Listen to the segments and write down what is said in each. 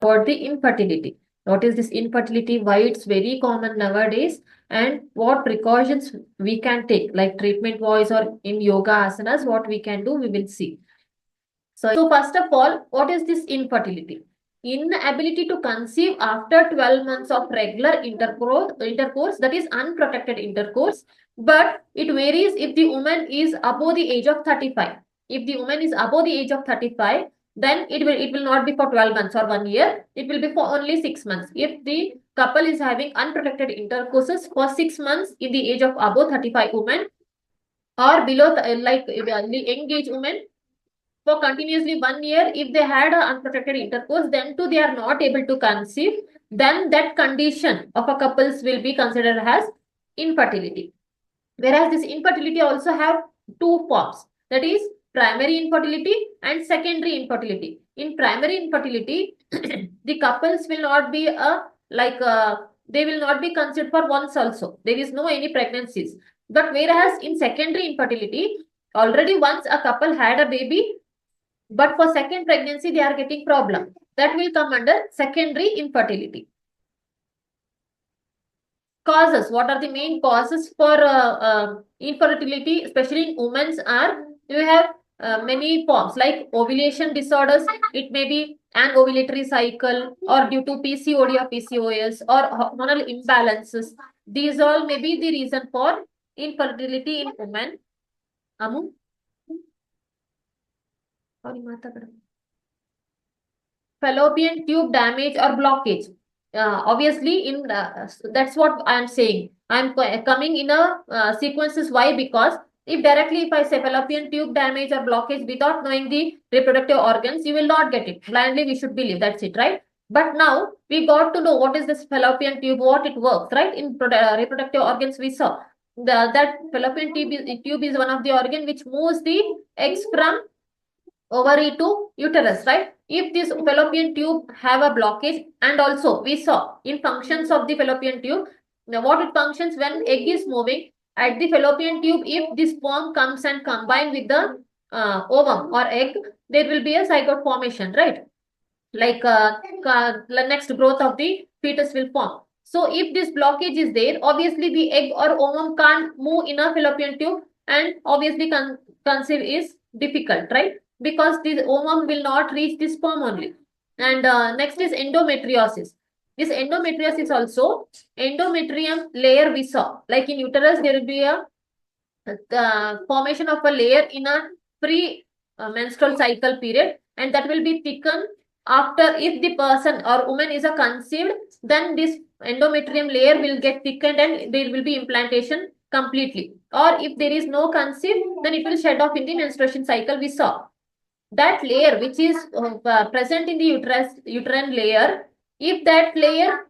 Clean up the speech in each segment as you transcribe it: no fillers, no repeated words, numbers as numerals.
about the infertility. What is this infertility? Why it's very common nowadays, and what precautions we can take, like treatment wise or in yoga asanas, what we can do, we will see. So first of all, what is this infertility? Inability to conceive after 12 months of regular intercourse, that is unprotected intercourse, but it varies if the woman is above the age of 35. If the woman is above the age of 35, then it will not be for 12 months or 1 year. It will be for only 6 months. If the couple is having unprotected intercourses for 6 months in the age of above 35 women, or below like the young age women, for continuously 1 year, if they had an unprotected intercourse, then too they are not able to conceive, then that condition of a couples will be considered as infertility. Whereas this infertility also have two forms, that is primary infertility and secondary infertility. In primary infertility, the couples will not be they will not be considered for once also. There is no any pregnancies. But whereas in secondary infertility, already once a couple had a baby, but for second pregnancy they are getting problem, that will come under secondary infertility. Causes, what are the main causes for infertility, especially in women's, are you have many forms like ovulation disorders. It may be an ovulatory cycle, or due to PCOD or PCOS, or hormonal imbalances. These all may be the reason for infertility in women. Amu? Fallopian tube damage or blockage. Obviously, that's what I'm saying. I'm coming in a sequences. Why? Because if I say fallopian tube damage or blockage without knowing the reproductive organs, you will not get it. Blindly, we should believe. That's it, right? But now we got to know what is this fallopian tube, what it works, right? In reproductive organs, we saw that fallopian tube is one of the organ which moves the eggs from ovary to uterus, right? If this fallopian tube have a blockage, and also we saw in functions of the fallopian tube, now what it functions when egg is moving at the fallopian tube, if this sperm comes and combine with the ovum or egg, there will be a zygote formation, right? Like the next growth of the fetus will form. So if this blockage is there, obviously the egg or ovum can't move in a fallopian tube, and obviously conceive is difficult, right? Because the ovum will not reach the sperm only. And next is endometriosis. This endometriosis also, endometrium layer we saw, like in uterus there will be a formation of a layer in a pre-menstrual cycle period, and that will be thickened after, if the person or woman is a conceived, then this endometrium layer will get thickened and there will be implantation completely. Or if there is no conceived, then it will shed off in the menstruation cycle. We saw that layer which is present in the uterine layer, if that layer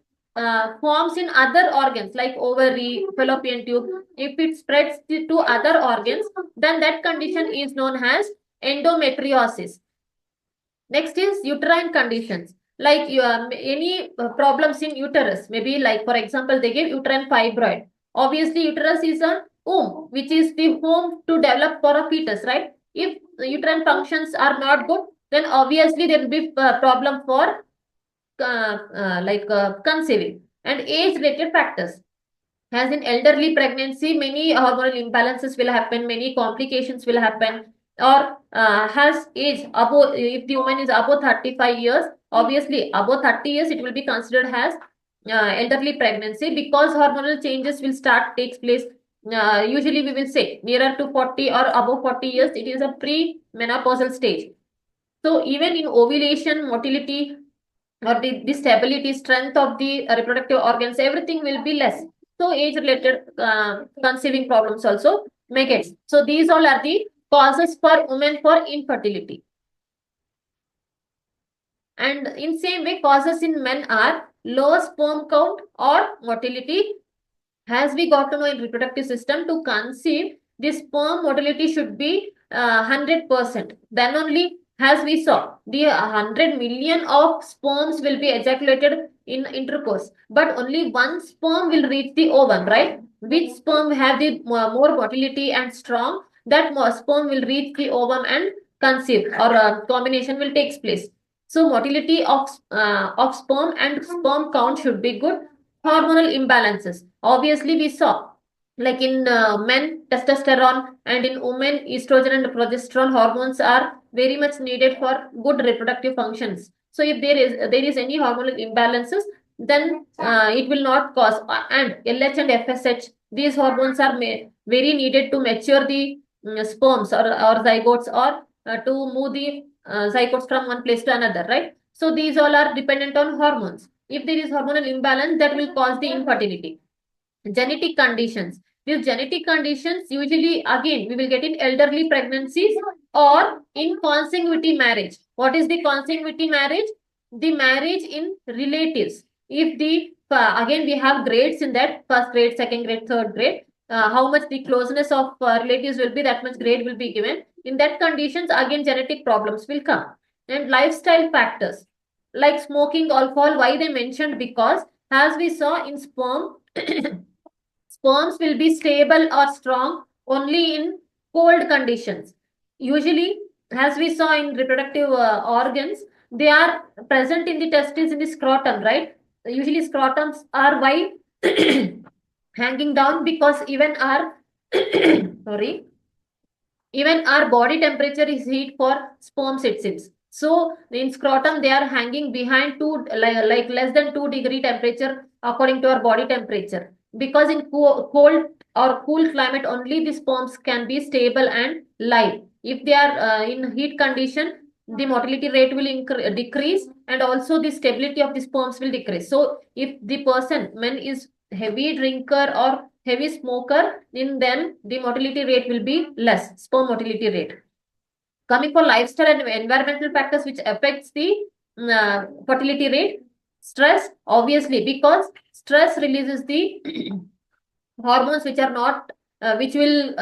forms in other organs like ovary, fallopian tube, if it spreads to other organs, then that condition is known as endometriosis. Next is uterine conditions, like any problems in uterus, maybe like for example they give uterine fibroid. Obviously uterus is a womb which is the home to develop for a fetus, right? If the uterine functions are not good, then obviously there will be a problem for conceiving. And age related factors, as in elderly pregnancy, many hormonal imbalances will happen, many complications will happen. Or has age above, if the woman is above 35 years, obviously above 30 years it will be considered as elderly pregnancy, because hormonal changes will start takes place. Usually we will say nearer to 40 or above 40 years, it is a pre-menopausal stage. So even in ovulation, motility, or the stability, strength of the reproductive organs, everything will be less. So age related conceiving problems also may get. So these all are the causes for women for infertility. And in same way, causes in men are low sperm count or motility. As we got to know in reproductive system, to conceive, this sperm motility should be 100%. Then only, as we saw, the 100 million of sperms will be ejaculated in intercourse, but only one sperm will reach the ovum, right? Which sperm have the more motility and strong, that sperm will reach the ovum and conceive, or a combination will take place. So motility of sperm and sperm count should be good. Hormonal imbalances. Obviously, we saw like in men testosterone and in women estrogen and progesterone hormones are very much needed for good reproductive functions. So if there is any hormonal imbalances, then it will not cause. And LH and FSH, these hormones are very needed to mature the sperms or zygotes, or to move the zygotes from one place to another, right? So these all are dependent on hormones. If there is hormonal imbalance, that will cause the infertility. Genetic conditions. These genetic conditions usually, again, we will get in elderly pregnancies or in consanguinity marriage. What is the consanguinity marriage? The marriage in relatives. If the again we have grades in that: first grade, second grade, third grade. How much the closeness of relatives will be, that much grade will be given. In that conditions, again genetic problems will come. And lifestyle factors like smoking, alcohol. Why they mentioned? Because as we saw in sperm, sperms will be stable or strong only in cold conditions. Usually, as we saw in reproductive organs, they are present in the testes, in the scrotum, right? Usually, scrotums are why hanging down, because even our sorry, even our body temperature is heat for sperms, it seems. So in scrotum, they are hanging behind like less than 2 degree temperature according to our body temperature. Because in cold or cool climate, only the sperms can be stable and live. If they are in heat condition, the motility rate will decrease, and also the stability of the sperms will decrease. So if the person, man, is heavy drinker or heavy smoker, in them the motility rate will be less, sperm motility rate. Coming for lifestyle and environmental factors which affects the fertility rate. Stress, obviously, because stress releases the hormones which are not which will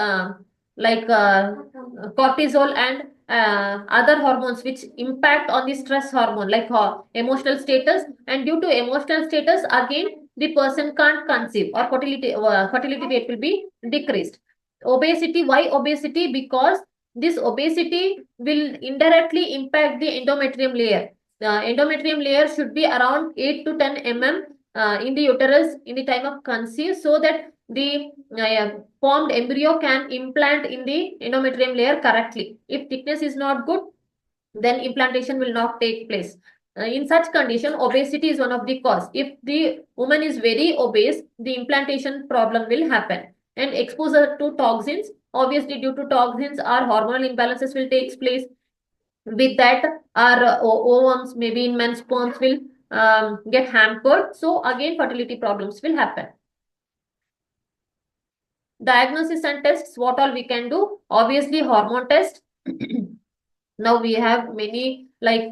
like cortisol and other hormones which impact on the stress hormone, like emotional status. And due to emotional status, again the person can't conceive, or fertility rate will be decreased. Obesity. Why obesity? Because this obesity will indirectly impact the endometrium layer. The endometrium layer should be around 8 to 10 mm in the uterus in the time of conceive, so that the formed embryo can implant in the endometrium layer correctly. If thickness is not good, then implantation will not take place. In such condition, obesity is one of the cause. If the woman is very obese, the implantation problem will happen. And exposure to toxins, obviously due to toxins, our hormonal imbalances will take place. With that, our ovaries, maybe in men's sperms, will get hampered. So again, fertility problems will happen. Diagnosis and tests, what all we can do? Obviously, hormone test. Now we have many like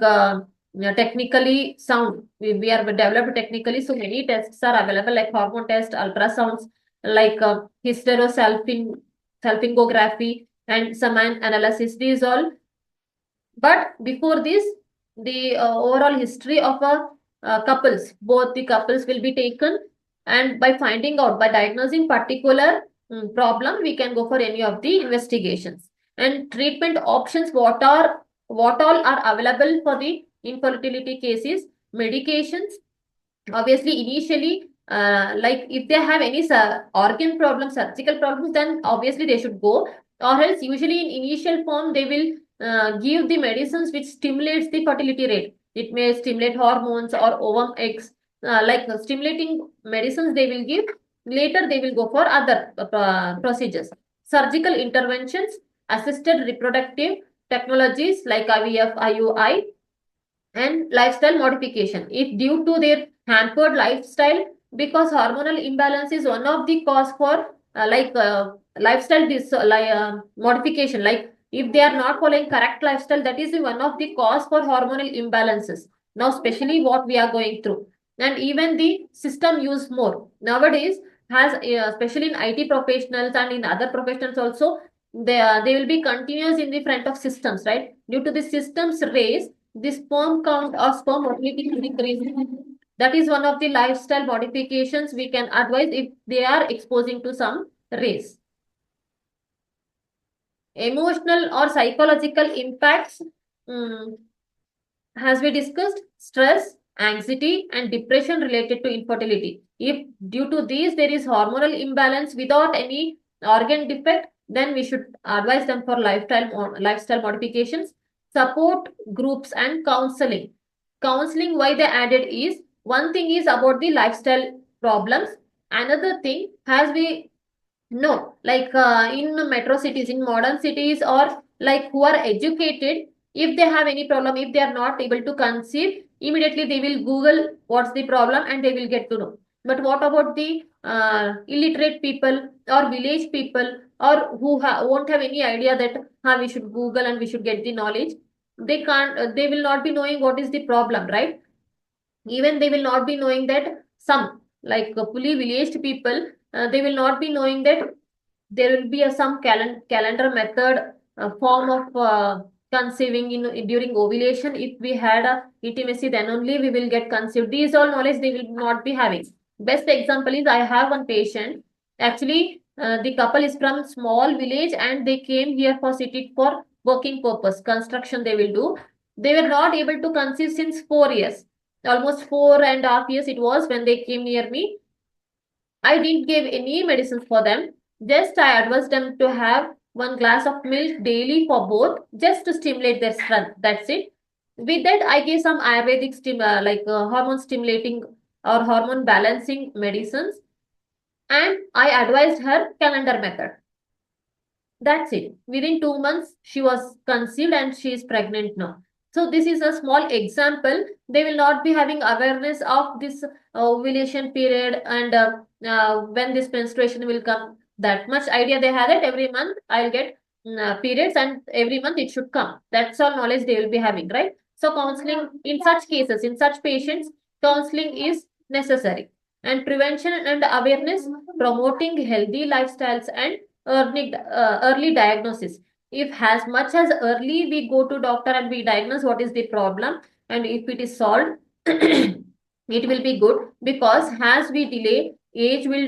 technically sound. We are developed technically, so many tests are available, like hormone test, ultrasounds, like salpingography, and Saman analysis. These all. But before this, the overall history of a couples, both the couples will be taken, and by finding out, by diagnosing particular problem, we can go for any of the investigations. And treatment options, what all are available for the infertility cases? Medications. Obviously, initially, like if they have any organ problems, surgical problems, then obviously they should go. Or else, usually in initial form, they will give the medicines which stimulates the fertility rate. It may stimulate hormones or ovum X, like stimulating medicines they will give. Later, they will go for other procedures. Surgical interventions, assisted reproductive technologies like IVF, IUI, and lifestyle modification. If due to their hampered lifestyle, because hormonal imbalance is one of the cause for lifestyle modification, like if they are not following correct lifestyle, that is one of the cause for hormonal imbalances. Now especially what we are going through, and even the system use more nowadays has especially in IT professionals and in other professionals also, they will be continuous in the front of systems, right? Due to the systems raise, the sperm count or sperm motility will decrease. That is one of the lifestyle modifications we can advise if they are exposing to some rays. Emotional or psychological impacts. As we discussed, stress, anxiety, and depression related to infertility. If due to these there is hormonal imbalance without any organ defect, then we should advise them for lifestyle modifications, support groups, and counseling. Counseling, why they added is one thing is about the lifestyle problems. Another thing, as we no, like in metro cities, in modern cities, or like who are educated, if they have any problem, if they are not able to conceive, immediately they will Google what's the problem and they will get to know. But what about the illiterate people or village people or who won't have any idea that we should Google and we should get the knowledge? They can't, they will not be knowing what is the problem, right? Even they will not be knowing that some like fully villaged people, they will not be knowing that there will be some calendar method, form of conceiving in during ovulation. If we had a intimacy, then only we will get conceived. These all knowledge they will not be having. Best example is I have one patient. Actually, the couple is from small village and they came here for city for working purpose. Construction they will do. They were not able to conceive since 4 years. Almost 4.5 years it was when they came near me. I didn't give any medicines for them. Just I advised them to have one glass of milk daily for both, just to stimulate their strength. That's it. With that, I gave some Ayurvedic hormone stimulating or hormone balancing medicines, and I advised her calendar method. That's it. Within 2 months, she was conceived and she is pregnant now. So this is a small example. They will not be having awareness of this ovulation period and when this menstruation will come. That much idea they have that every month I'll get periods and every month it should come. That's all knowledge they will be having, right? So counseling in such cases, in such patients, counseling is necessary. And prevention and awareness, promoting healthy lifestyles and early diagnosis. If as much as early we go to doctor and we diagnose what is the problem, and if it is solved, it will be good, because as we delay, age will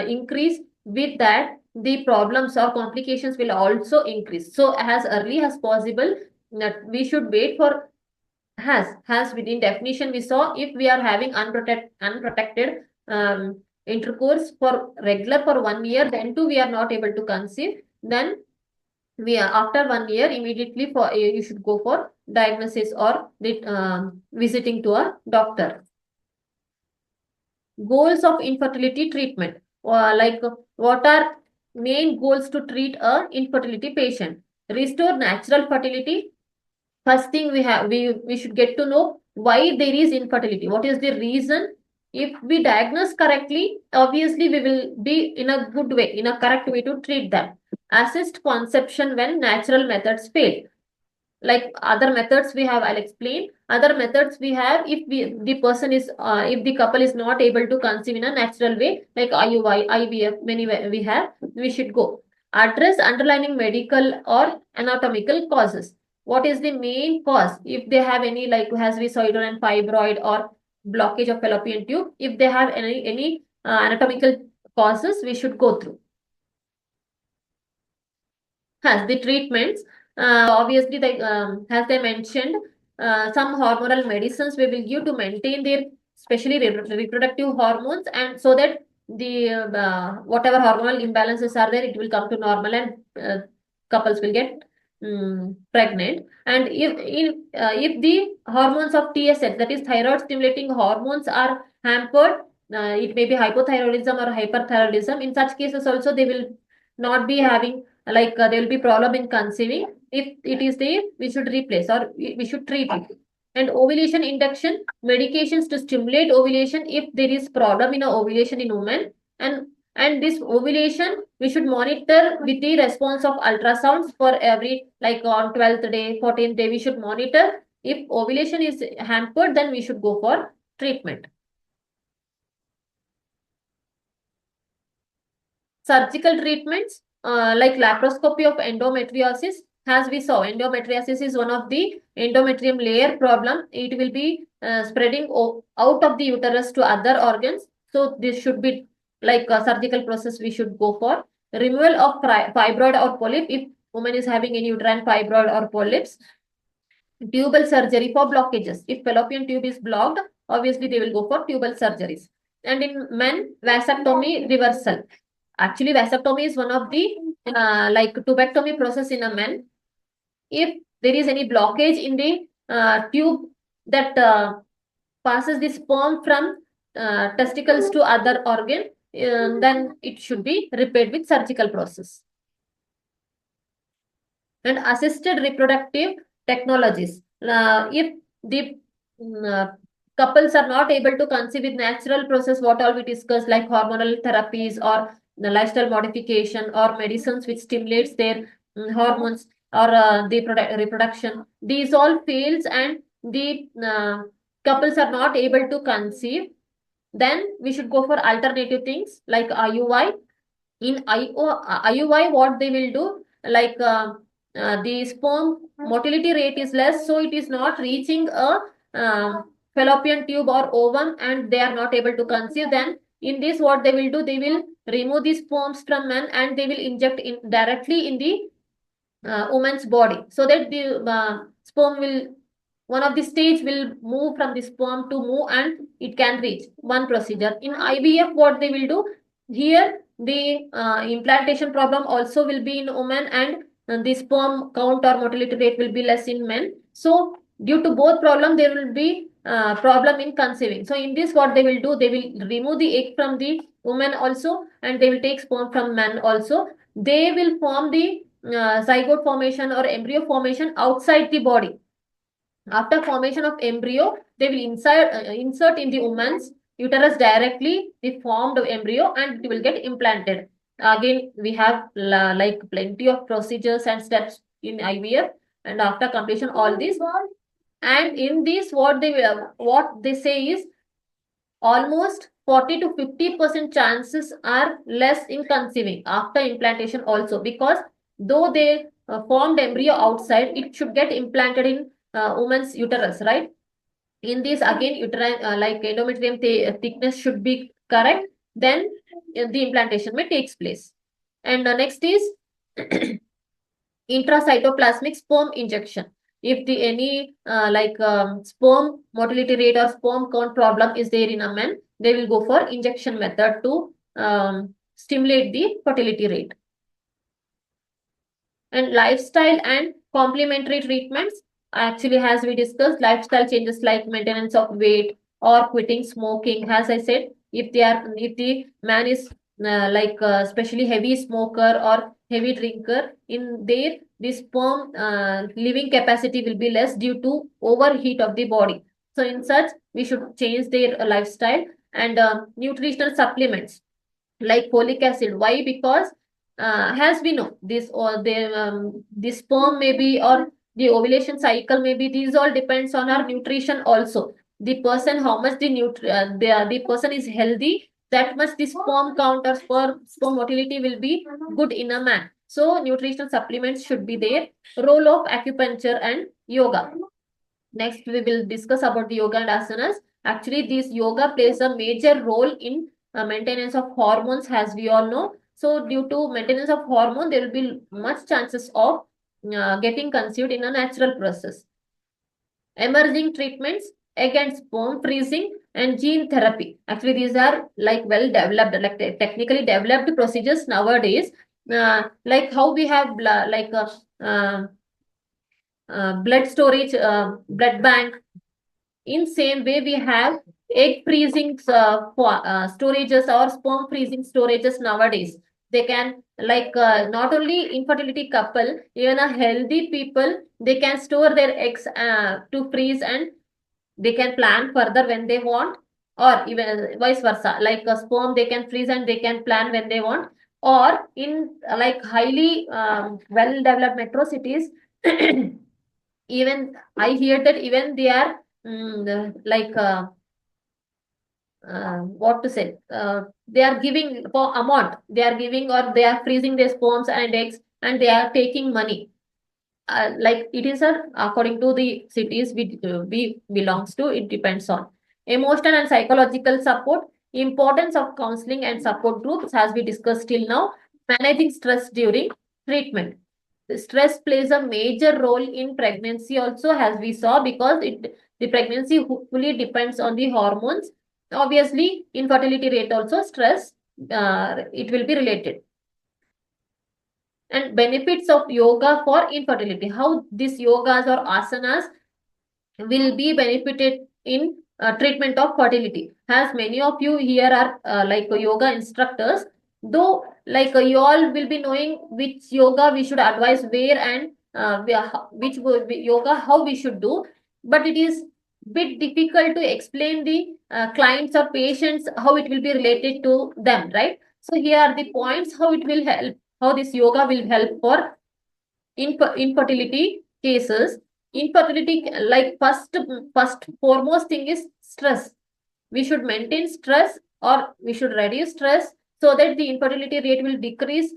increase. With that, the problems or complications will also increase. So as early as possible, that we should wait for. Has within definition we saw, if we are having unprotected intercourse for regular for 1 year, then too we are not able to conceive, then we are after 1 year immediately for you should go for diagnosis or visiting to a doctor. Goals of infertility treatment, like what are main goals to treat a infertility patient? Restore natural fertility. First thing we should get to know why there is infertility. What is the reason? If we diagnose correctly, obviously we will be in a good way, in a correct way to treat them. Assist conception when natural methods fail. Like other methods we have, I'll explain. Other methods we have, if the person is if the couple is not able to conceive in a natural way, like IUI, IVF, many we have, we should go. Address underlying medical or anatomical causes. What is the main cause? If they have any, like as we saw, uterine fibroid or blockage of fallopian tube, if they have any anatomical causes, we should go through. Has the treatments, obviously, as they mentioned, some hormonal medicines we will give to maintain their, especially reproductive hormones, and so that the whatever hormonal imbalances are there, it will come to normal, and couples will get pregnant. And if the hormones of TSH, that is thyroid stimulating hormones, are hampered, it may be hypothyroidism or hyperthyroidism. In such cases also they will not be having, like there will be problem in conceiving. If it is there, we should replace or we should treat it. And ovulation induction medications to stimulate ovulation if there is problem in a ovulation in women. And this ovulation we should monitor with the response of ultrasounds for every, like on 12th day, 14th day, we should monitor. If ovulation is hampered, then we should go for treatment. Surgical treatments, like laparoscopy of endometriosis. As we saw, endometriosis is one of the endometrium layer problem. It will be spreading out of the uterus to other organs. So this should be like a surgical process we should go for. Removal of fibroid or polyp, if woman is having any uterine fibroid or polyps. tubal surgery for blockages. If fallopian tube is blocked, obviously they will go for tubal surgeries. And in men, vasectomy reversal. Actually, vasectomy is one of the like tubectomy process in a man. If there is any blockage in the tube that passes the sperm from testicles to other organ, then it should be repaired with surgical process. And assisted reproductive technologies. If the couples are not able to conceive with natural process, what all we discussed, like hormonal therapies or the lifestyle modification or medicines which stimulates their hormones or the reproduction, these all fails and the couples are not able to conceive, then we should go for alternative things like IUI. In IUI, what they will do, like the sperm motility rate is less, so it is not reaching a fallopian tube or ovum and they are not able to conceive. Then in this, what they will do, they will remove the sperms from men and they will inject in directly in the woman's body, so that the sperm will, one of the stage will move from the sperm to move and it can reach one procedure. In IVF, what they will do here, the implantation problem also will be in women and the sperm count or motility rate will be less in men. So due to both problem, there will be problem in conceiving. So in this, what they will do, they will remove the egg from the woman also and they will take sperm from man also. They will form the zygote formation or embryo formation outside the body. After formation of embryo, they will insert in the woman's uterus directly the formed embryo and it will get implanted. Again, we have like plenty of procedures and steps in IVF, and after completion all this, and in this what they say is almost 40 to 50% chances are less in conceiving after implantation also, because though they formed embryo outside, it should get implanted in woman's uterus, right? In this, again, uterine like endometrium thickness should be correct, then the implantation may takes place. And next is intracytoplasmic sperm injection. If the any sperm motility rate or sperm count problem is there in a man, they will go for injection method to stimulate the fertility rate. And lifestyle and complementary treatments, actually, as we discussed, lifestyle changes like maintenance of weight or quitting smoking. As I said, if the man is especially heavy smoker or heavy drinker, in there the sperm living capacity will be less due to overheat of the body. So in such, we should change their lifestyle. And nutritional supplements like folic acid. Why? Because as we know, this or the sperm maybe or the ovulation cycle maybe, these all depends on our nutrition also. The person, how much the person is healthy, that much the sperm count or sperm motility will be good in a man. So nutritional supplements should be there. Role of acupuncture and yoga. Next, we will discuss about the yoga and asanas. Actually, this yoga plays a major role in maintenance of hormones, as we all know. So due to maintenance of hormone, there will be much chances of getting conceived in a natural process. Emerging treatments, again, sperm freezing and gene therapy. Actually, these are like well developed, like technically developed procedures nowadays. Like how we have blood storage, blood bank. In same way, we have egg freezing storages or sperm freezing storages nowadays. They can, not only infertility couple, even a healthy people, they can store their eggs to freeze and they can plan further when they want, or even vice versa. Like a sperm, they can freeze and they can plan when they want. Or in like highly well-developed metro cities, even I hear that even they are what to say, they are giving for amount, they are giving or they are freezing their sperms and eggs and they are taking money. Like it is according to the cities we belongs to, it depends on. Emotional and psychological support, importance of counseling and support groups, as we discussed till now. Managing stress during treatment. stress plays a major role in pregnancy also, as we saw, because the pregnancy fully depends on the hormones. Obviously, infertility rate also stress, it will be related. And benefits of yoga for infertility, how these yogas or asanas will be benefited in treatment of fertility. As many of you here are like yoga instructors, though like you all will be knowing which yoga we should advise where, and which yoga how we should do, but it is bit difficult to explain the clients or patients how it will be related to them, right? So here are the points how it will help, how this yoga will help for infertility cases. Infertility, like first foremost thing is stress. We should maintain stress, or we should reduce stress, so that the infertility rate will decrease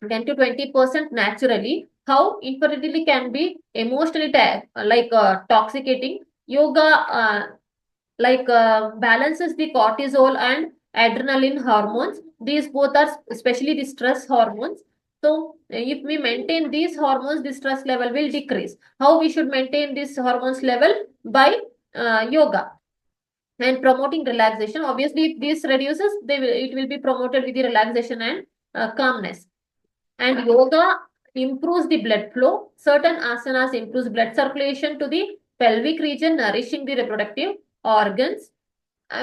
10 to 20% naturally. How infertility can be emotionally toxicating. Yoga balances the cortisol and adrenaline hormones. These both are especially the stress hormones. So if we maintain these hormones, the stress level will decrease. How we should maintain this hormones level? By yoga and promoting relaxation. Obviously, if this reduces, it will be promoted with the relaxation and calmness. And yoga improves the blood flow. Certain asanas improves blood circulation to the pelvic region, nourishing the reproductive organs.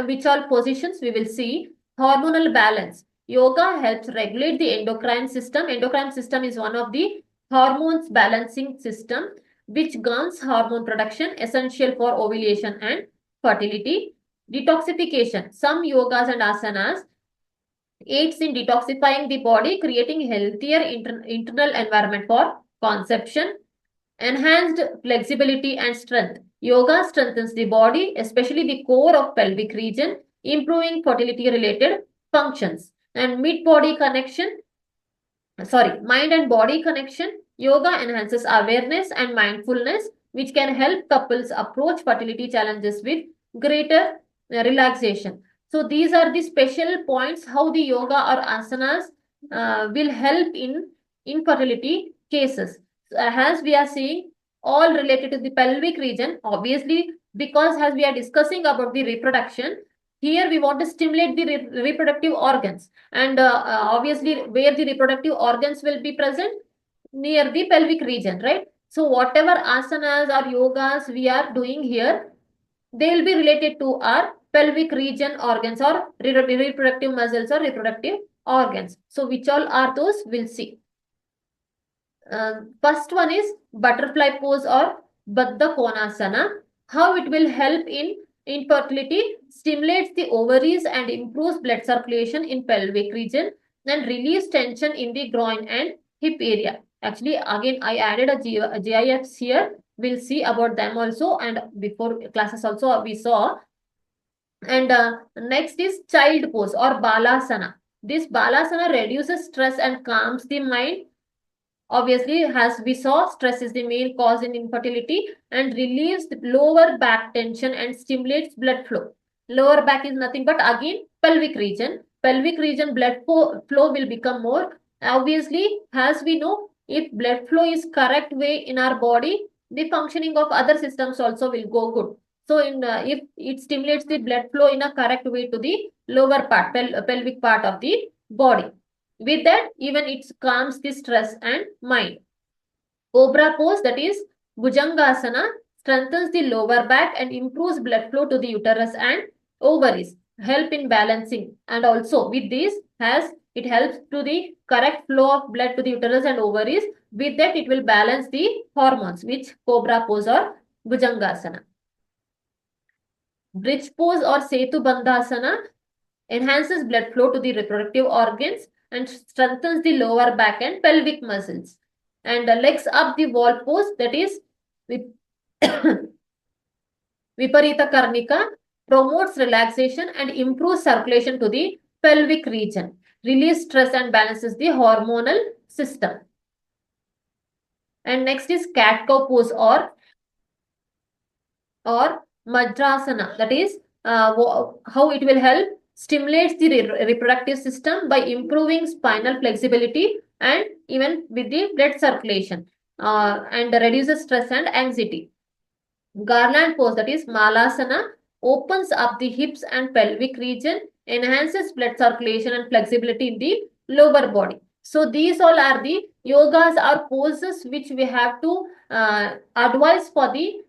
Which all positions we will see. Hormonal balance. Yoga helps regulate the endocrine system. Endocrine system is one of the hormones balancing system which governs hormone production, essential for ovulation and fertility. Detoxification. Some yogas and asanas aids in detoxifying the body, creating healthier internal environment for conception. Enhanced flexibility and strength. Yoga strengthens the body, especially the core of pelvic region, improving fertility related functions. And mind and body connection. Yoga enhances awareness and mindfulness, which can help couples approach fertility challenges with greater relaxation. So these are the special points how the yoga or asanas will help in infertility cases. As we are seeing, all related to the pelvic region, obviously, because as we are discussing about the reproduction, here we want to stimulate the reproductive organs, and obviously where the reproductive organs will be present, near the pelvic region, right? So whatever asanas or yogas we are doing here, they will be related to our pelvic region organs or reproductive muscles or reproductive organs. So which all are those, we'll see. First one is butterfly pose or Baddha Konasana. How it will help in infertility, stimulates the ovaries and improves blood circulation in pelvic region, and relieves tension in the groin and hip area. Actually, again, I added a GIFs here. We'll see about them also, and before classes also we saw. And next is child pose or Balasana. This Balasana reduces stress and calms the mind. Obviously, as we saw, stress is the main cause in infertility, and relieves the lower back tension and stimulates blood flow. Lower back is nothing but again pelvic region. Pelvic region blood flow will become more. Obviously, as we know, if blood flow is correct way in our body, the functioning of other systems also will go good. So, if it stimulates the blood flow in a correct way to the lower part, pelvic part of the body. With that, even it calms the stress and mind. Cobra pose, that is Bhujangasana, strengthens the lower back and improves blood flow to the uterus and ovaries, help in balancing. And also with this, as it helps to the correct flow of blood to the uterus and ovaries. With that, it will balance the hormones, which Cobra pose or Bhujangasana. Bridge pose or Setu Bandhasana enhances blood flow to the reproductive organs and strengthens the lower back and pelvic muscles. And legs up the wall pose, that is Viparita Karnika, promotes relaxation and improves circulation to the pelvic region, relieves stress and balances the hormonal system. And next is cat cow pose or Majrasana, that is how it will help stimulates the reproductive system by improving spinal flexibility, and even with the blood circulation, and reduces stress and anxiety. Garland pose, that is Malasana, opens up the hips and pelvic region, enhances blood circulation and flexibility in the lower body. So these all are the yogas or poses which we have to advise for the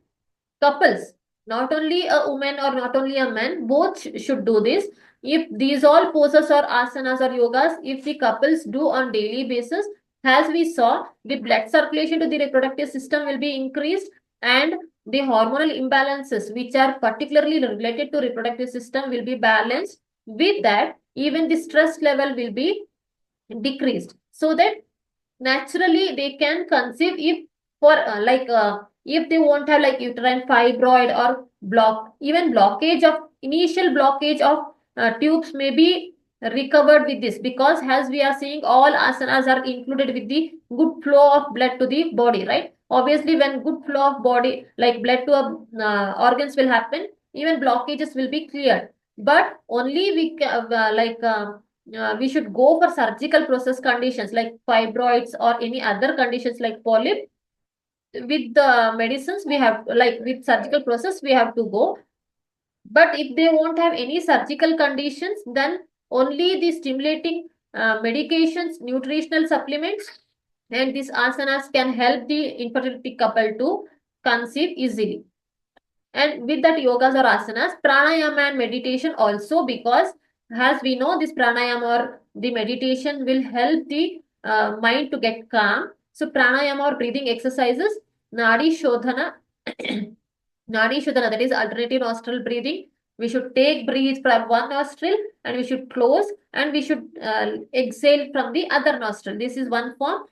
couples. Not only a woman or not only a man, both should do this. If these all poses or asanas or yogas, if the couples do on daily basis, as we saw, the blood circulation to the reproductive system will be increased, and the hormonal imbalances which are particularly related to reproductive system will be balanced. With that, even the stress level will be decreased, so that naturally they can conceive. If for if they won't have like uterine fibroid or even blockage of initial blockage of tubes may be recovered with this, because as we are seeing, all asanas are included with the good flow of blood to the body, right? Obviously, when good flow of body like blood to organs will happen, even blockages will be cleared. But only we should go for surgical process conditions like fibroids or any other conditions like polyp. With the medicines we have, like with surgical process we have to go. But if they won't have any surgical conditions, then only the stimulating medications, nutritional supplements, and these asanas can help the infertility couple to conceive easily. And with that, yogas or asanas, pranayama and meditation also, because as we know, this pranayama or the meditation will help the mind to get calm. So pranayama or breathing exercises, nadi shodhana, nadi shodhana, that is alternative nostril breathing. We should breathe from one nostril and we should close, and we should exhale from the other nostril. This is one form.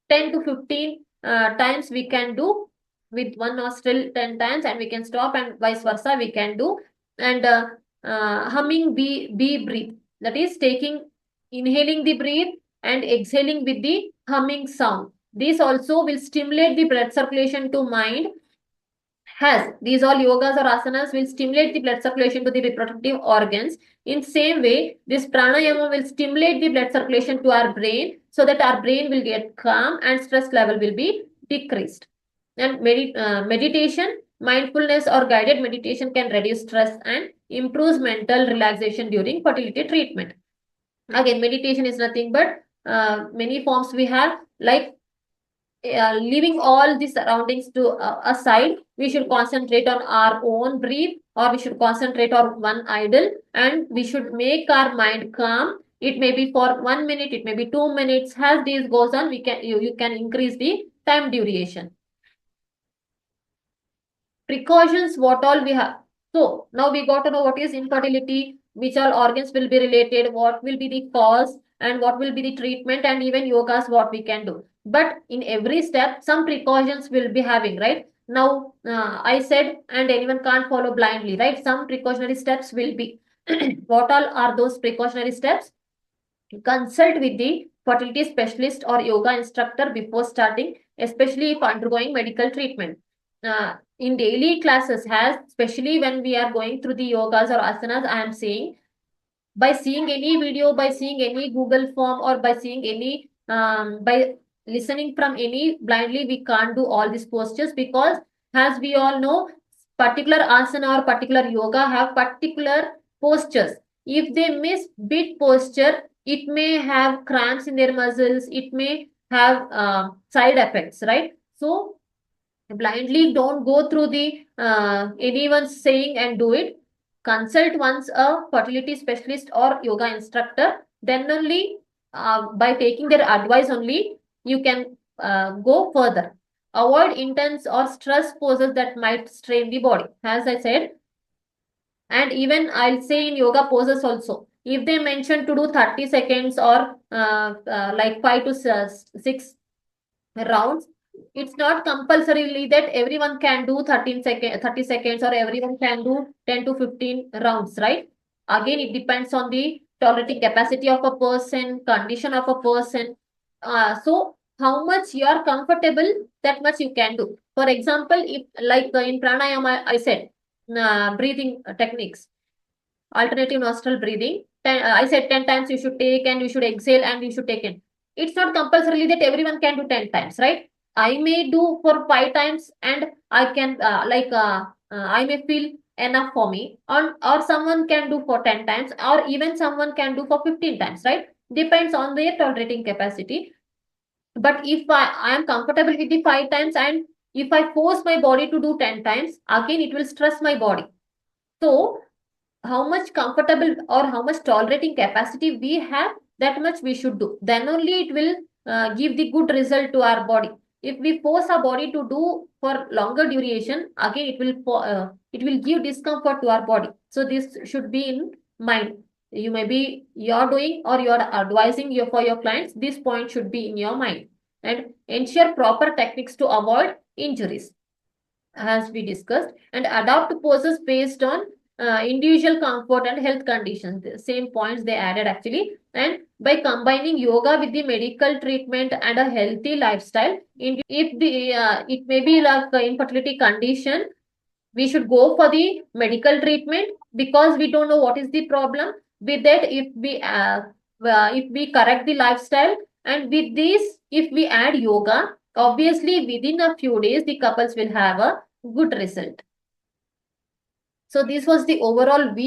10 to 15 times we can do with one nostril 10 times, and we can stop, and vice versa we can do. And humming B breathe, that is inhaling the breath and exhaling with the humming sound. This also will stimulate the blood circulation to mind. Has these all yogas or asanas will stimulate the blood circulation to the reproductive organs. In same way, this pranayama will stimulate the blood circulation to our brain, so that our brain will get calm and stress level will be decreased. And meditation, mindfulness or guided meditation can reduce stress and improves mental relaxation during fertility treatment. Again, meditation is nothing but many forms we have, like leaving all the surroundings to aside, we should concentrate on our own breath, or we should concentrate on one idle, and we should make our mind calm. It may be for 1 minute, it may be 2 minutes. As this goes on, you can increase the time duration. Precautions, what all we have. So now we got to know what is infertility, which all organs will be related, what will be the cause, and what will be the treatment, and even yogas what we can do. But in every step, some precautions will be having, right? Now, I said, and anyone can't follow blindly, right? Some precautionary steps will be. What all are those precautionary steps? Consult with the fertility specialist or yoga instructor before starting, especially if undergoing medical treatment. In daily classes, especially when we are going through the yogas or asanas, I am saying, by seeing any video, by seeing any Google form, or by seeing any, by listening from any blindly, we can't do all these postures, because as we all know, particular asana or particular yoga have particular postures. If they miss bit posture, it may have cramps in their muscles, it may have side effects, right? So blindly don't go through the anyone's saying and do it. Consult once a fertility specialist or yoga instructor, then only by taking their advice only you can go further. Avoid intense or stress poses that might strain the body, as I said. And even I'll say in yoga poses also, if they mention to do 30 seconds or like 5 to 6 rounds, it's not compulsorily that everyone can do 30 seconds, or everyone can do 10 to 15 rounds, right? Again, it depends on the tolerating capacity of a person, condition of a person. So how much you are comfortable, that much you can do. For example, if like in pranayama, I said breathing techniques, alternative nostril breathing. I said 10 times you should take and you should exhale and you should take in. it's not compulsorily that everyone can do 10 times, right? I may do for 5 times and I can I may feel enough for me, or someone can do for 10 times, or even someone can do for 15 times, right? Depends on their tolerating capacity. But if I am comfortable with the 5 times, and if I force my body to do 10 times, again it will stress my body. So how much comfortable or how much tolerating capacity we have, that much we should do. Then only it will give the good result to our body. If we force our body to do for longer duration, again it will give discomfort to our body. So this should be in mind. You may be you're doing or you're advising for your clients, this point should be in your mind. And ensure proper techniques to avoid injuries, as we discussed, and adapt poses based on individual comfort and health conditions. The same points they added actually. And by combining yoga with the medical treatment and a healthy lifestyle, if the it may be like infertility condition, we should go for the medical treatment because we don't know what is the problem. With that, if we correct the lifestyle, and with this, if we add yoga, obviously within a few days the couples will have a good result. So this was the overall view